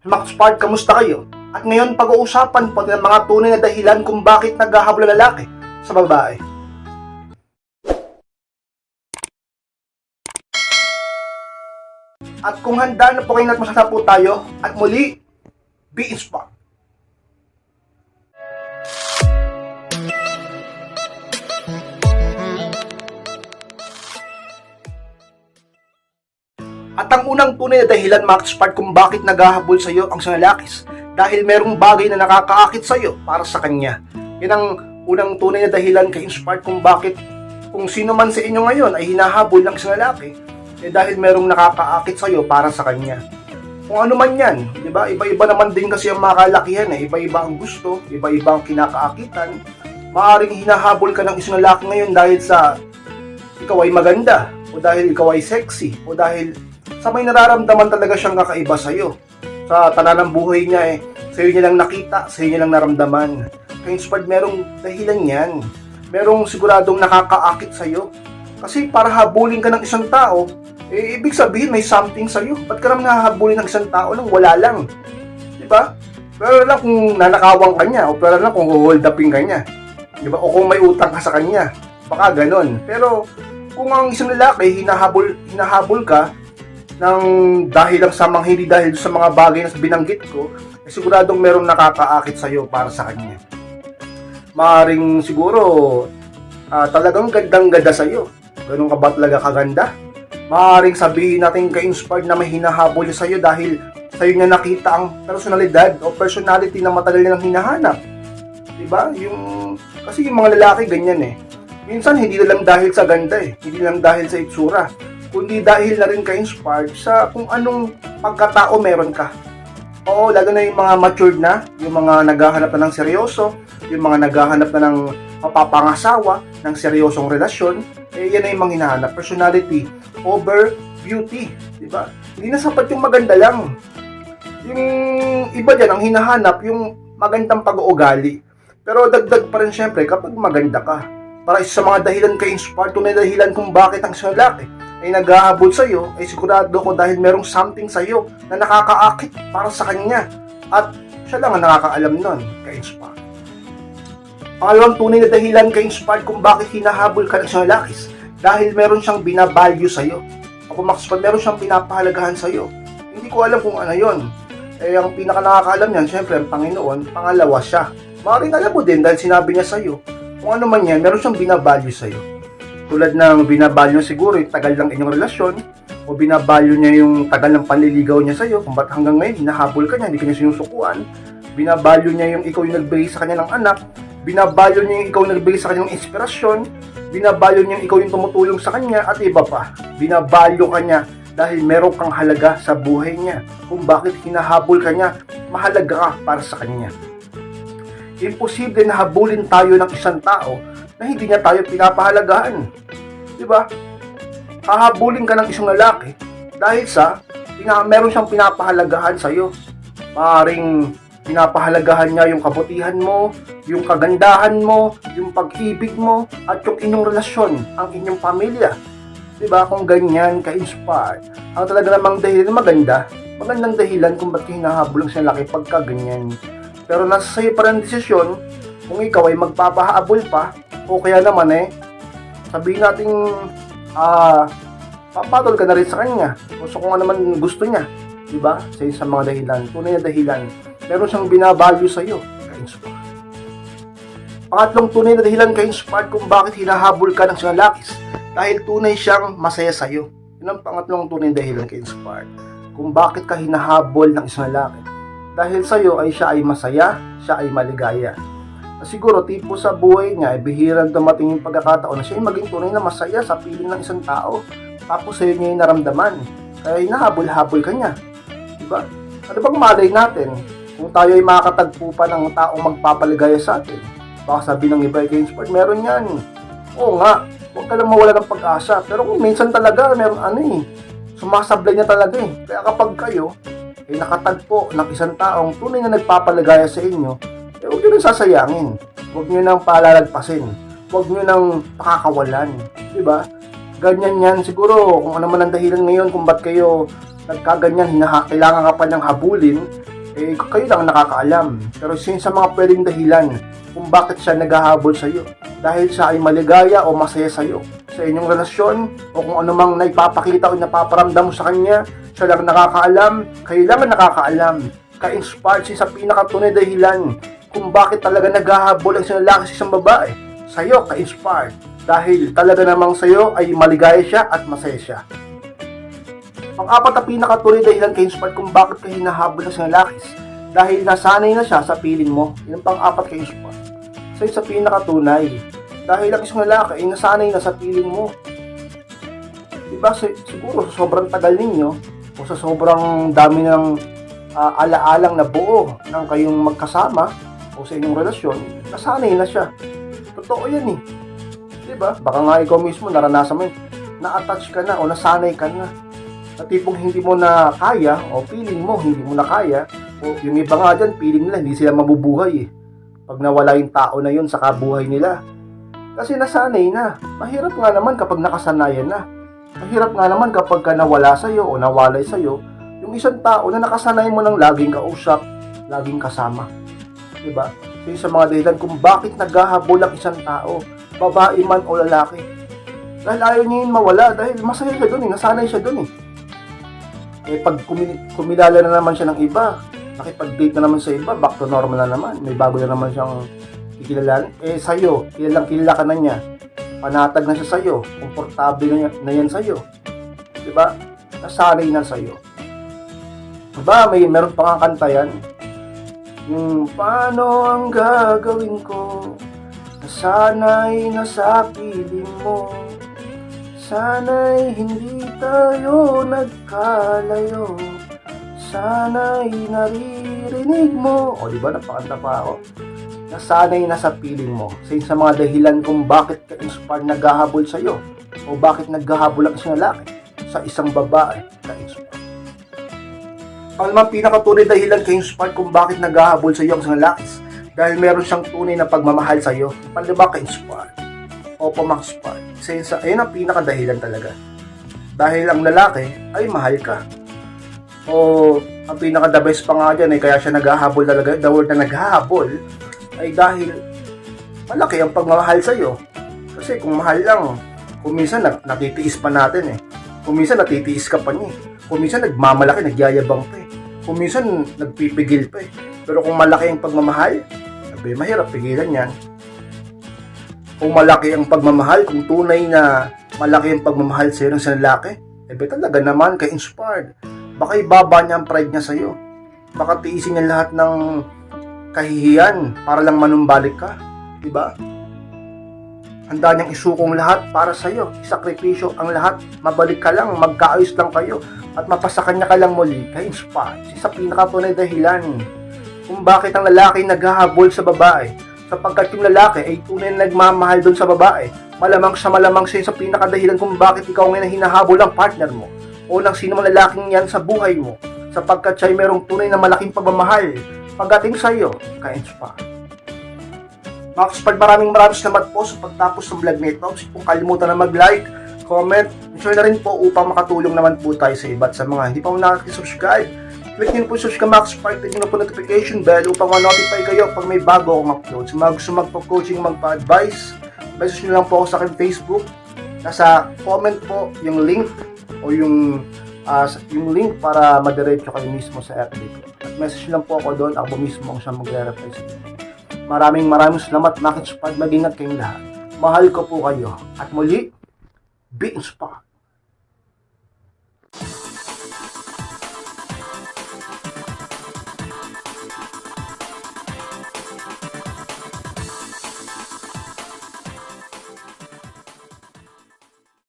Max Part, kamusta kayo? At ngayon pag-uusapan po ng mga tunay na dahilan kung bakit naghahabol ang lalaki sa babae. At kung handa na po kayo at masasa po tayo, at muli, be inspired. At ang unang tunay na dahilan, Max Part, kung bakit naghahabol sa iyo ang isang lalaki, dahil merong bagay na nakakaakit sa iyo para sa kanya. Yan ang unang tunay na dahilan kay Inspired kung bakit kung sino man sa inyo ngayon ay hinahabol ng isang lalaki, dahil merong nakakaakit sa iyo para sa kanya. Kung ano man yan, di ba? Iba-iba naman din kasi ang mga kalakihan, iba-iba ang gusto, iba-iba ang kinakaakitan. Maaring hinahabol ka ng isang lalaki ngayon dahil sa ikaw ay maganda, o dahil ikaw ay sexy, o dahil sa may nararamdaman talaga siyang kakaiba sa'yo. Sa tanan ng buhay niya sa'yo niya lang nakita, sa'yo niya lang naramdaman. Kaya Inspired, merong dahilan yan. Merong siguradong nakakaakit sa'yo. Kasi para habulin ka ng isang tao, ibig sabihin may something sa'yo. Ba't ka naman nahahabulin ng isang tao nang wala lang? Diba? Pero lang kung nanakawang ka niya, o pero lang kung hold upin ka niya. Diba? O kung may utang ka sa kanya. Baka ganon. Pero kung ang isang lalaki, hinahabol ka, dahil lang sa mga hindi dahil sa mga bagay na binanggit ko, siguradong merong nakakaakit sa iyo para sa kanya. Maaring siguro talagang gandang-ganda sa iyo. Ganun ka ba talaga kaganda? Maaring sabihin natin ka-inspired na may hinahabol sa iyo dahil sa iyo niya nakita ang personalidad o personality na matagal nilang hinahanap. 'Di ba? Kasi yung mga lalaki ganyan Minsan hindi lang dahil sa ganda hindi lang dahil sa itsura, kundi dahil na rin ka-inspired sa kung anong pagkatao meron ka. Oo, lalo na yung mga matured na, yung mga naghahanap na ng seryoso, yung mga naghahanap na ng mapapangasawa, ng seryosong relasyon, yan na yung mga hinahanap. Personality over beauty, di ba? Hindi na sapat yung maganda lang. Yung iba dyan, ang hinahanap, yung magandang pag-uugali. Pero dagdag pa rin syempre kapag maganda ka. Para isa sa mga dahilan ka-inspired, tunay na dahilan kung bakit ang isang lalaki ay naghahabol sa iyo, ay sigurado ko dahil merong something sa iyo na nakakaakit para sa kanya. At siya lang ang nakakaalam nun, ka-inspired. Pangalawang tunay na dahilan ka-inspired kung bakit hinahabol ka ng isang lalaki, dahil meron siyang binavalue sa iyo. Ako, Max Part, meron siyang pinapahalagahan sa iyo. Hindi ko alam kung ano yon. Ang pinaka nakakaalam niyan, syempre, ang Panginoon. Pangalawa siya. Maaaring alam mo din dahil sinabi niya sa iyo. Kung ano man yan, meron siyang binavalue sa iyo. Tulad ng binavalue siguro yung tagal ng inyong relasyon, o binavalue niya yung tagal ng panliligaw niya sa iyo, kung ba't hanggang ngayon hinahabol ka niya, hindi ka niya sinusukuan. Binavalue niya yung ikaw yung nagbigay sa kanya ng anak, binavalue niya yung ikaw yung nagbigay sa kanya ng inspirasyon, binavalue niya yung ikaw yung tumutulong sa kanya, at iba pa. Binavalue ka niya dahil meron kang halaga sa buhay niya. Kung bakit hinahabol ka niya, mahalaga ka para sa kanya. Imposible na habulin tayo ng isang tao na hindi niya tayo pinapahalagahan. Diba? Hahabulin ka ng isang lalaki dahil sa meron siyang pinapahalagahan sa iyo. Maaring pinapahalagahan niya yung kabutihan mo, yung kagandahan mo, yung pag-ibig mo, at yung inyong relasyon, ang inyong pamilya. Diba? Kung ganyan ka-inspired, ang talaga namang dahilan maganda, magandang dahilan kung ba't hinahabol ang isang lalaki pagka ganyan. Pero nasa sa'yo pa rin desisyon kung ikaw ay magpapahabol pa, o kaya naman sabihin natin papatol ka na rin sa kanya o so kung ano naman gusto niya, diba? Sa mga dahilan, tunay na dahilan, meron siyang binavalue sa iyo, ka-inspired. Pangatlong tunay na dahilan, ka-inspired, kung bakit hinahabol ka ng isang lalaki, dahil tunay siyang masaya sa iyo. Yun ang pangatlong tunay na dahilan, ka-inspired, kung bakit ka hinahabol ng isang lalaki. Dahil sa iyo ay siya ay masaya, siya ay maligaya. Siguro tipo sa buhay niya ay bihirang dumating yung pagkakataon na siya ay maging tunay na masaya sa piling ng isang tao. Tapos sa'yo niya yung naramdaman. Kaya hinahabol-habol ka niya. Diba? Ano bang malay natin kung tayo ay makakatagpo pa ng taong magpapaligaya sa atin? Baka sabi ng iba ay ka-inspired, meron yan. Oo nga, huwag ka lang mawala ng pag-asa. Pero kung minsan talaga, meron sumasablay niya talaga Kaya kapag kayo ay nakatagpo ng isang taong tunay na nagpapaligaya sa inyo, huwag nyo nang sasayangin. Huwag nyo nang palalagpasin. Huwag nyo nang pakakawalan. Diba? Ganyan yan. Siguro, kung ano man ang dahilan ngayon kung ba't kayo nagkaganyan, kailangan ka pa niyang habulin, kayo lang ang nakakaalam. Pero sa mga pwedeng dahilan kung bakit siya naghahabol sa iyo. Dahil siya ay maligaya o masaya sa iyo sa inyong relasyon, o kung anumang naipapakita o napaparamdam mo sa kanya, siya lang nakakaalam, kayo lang ang nakakaalam. Ka-inspired siya sa pinakatunay dahilan kung bakit talaga naghahabol ang isang lalaki sa isang babae. Sa iyo, ka-inspired. Dahil talaga namang sa iyo ay maligaya siya at masaya siya. Pang-apat na pinakatunay dahilan ka-inspired kung bakit ka hinahabol ng isang lalaki. Dahil nasanay na siya sa piling mo. Yun ang pang-apat ka-inspired. Sa pinakatunay. Dahil ang isang lalaki ay nasanay na sa piling mo. Diba, siguro sa sobrang tagal ninyo o sa sobrang dami ng alaalang na buo ng kayong magkasama o sa inyong relasyon, nasanay na siya. Totoo yan eh. Diba? Baka nga ikaw mismo naranasan mo yun. Na-attach ka na o nasanay ka na. Sa tipong hindi mo na kaya o feeling mo hindi mo na kaya, o yung iba nga dyan, feeling nila hindi sila mabubuhay eh. Pag nawala yung tao na yun sa kabuhay nila. Kasi nasanay na. Mahirap nga naman kapag nakasanayan na. Mahirap nga naman kapag ka nawala sa'yo o nawalay sa'yo yung isang tao na nakasanay mo ng laging kausap, laging kasama. Diba? So, sa mga dahilan kung bakit naghahabol ang isang tao, babae man o lalaki. Dahil ayaw niya yun mawala, dahil masaya siya dun eh, nasanay siya dun eh. Pag kumilala na naman siya ng iba, nakipag-date na naman sa iba, back to normal na naman. May bago na naman siyang kikilalan. Sa'yo, kilala ka na niya. Panatag na siya sa'yo. Komportable na yan sa'yo. Diba? Nasanay na sa'yo. Diba? Meron pa nga kanta yan. Yung, paano ang gagawin ko? Nasanay na sa piling mo. Sana'y hindi tayo nagkalayo. Sana'y naririnig mo. O diba, napakanta pa ako. Nasanay na sa piling mo. Sa mga dahilan kung bakit ka-inspired naghahabol sa'yo. O bakit naghahabol ang isang lalaki sa isang babae ka-inspired. Ang naman pinakatunay dahilan ka-inspired kung bakit naghahabol sa'yo ang isang lalaki. Dahil meron siyang tunay na pagmamahal sa'yo. Paano ba ka-inspired? O pama-inspired? Ayun ang pinakadahilan talaga. Dahil ang lalaki ay mahal ka. O ang pinaka-the best pa nga dyan ay kaya siya naghahabol talaga. The word na naghahabol ay dahil malaki ang pagmamahal sa'yo. Kasi kung mahal lang, kung minsan natitiis pa natin eh. Kung minsan natitiis ka pa niya. Kung minsan nagmamalaki, nagyayabang pa eh. Kung minsan nagpipigil pa eh. Pero kung malaki ang pagmamahal, sabi, mahirap pigilan yan. Kung malaki ang pagmamahal, kung tunay na malaki ang pagmamahal sa'yo ng isang lalaki, talaga naman ka-inspired. Baka ibaba niya ang pride niya sa'yo. Baka tiisin niya lahat ng kahihiyan para lang manumbalik ka. Diba? Handa niyang isukong lahat para sa'yo. Isakripisyo ang lahat. Mabalik ka lang, magkaayos lang kayo. At mapasakan niya ka lang muli. Ka-inspired. Sa pinakatunay dahilan kung bakit ang lalaki naghahabol sa babae. Sapagkat yung lalaki ay tunay na nagmamahal doon sa babae. Malamang siya sa pinakadahilan kung bakit ikaw ngayon hinahabol ang partner mo. O ng sino man lalaking yan sa buhay mo. Sapagkat siya ay merong tunay na malaking pagmamahal pagdating sa iyo, ka-inspired. Mga ka-inspired, maraming salamat po sa pagtapos ng vlog nito. Kung kalimutan na mag-like, comment, share na rin po upang makatulong naman po tayo sa iba. At sa mga hindi pa mo nakakisubscribe, click nyo po subscribe, mga ka-inspired, click nyo po notification bell upang ma-notify kayo pag may bago akong upload. Sa mga gusto magpo-coaching, magpa-advice, message nyo lang po ako sa akin Facebook. Nasa comment po yung link o yung link para madiretso kayo mismo sa FB ko. At message lang po ako doon, ako mismo ang siya magre-reply sa inyo. Maraming salamat, mga ka-inspired. Mag-ingat kayong lahat. Mahal ko po kayo. At muli, be inspired.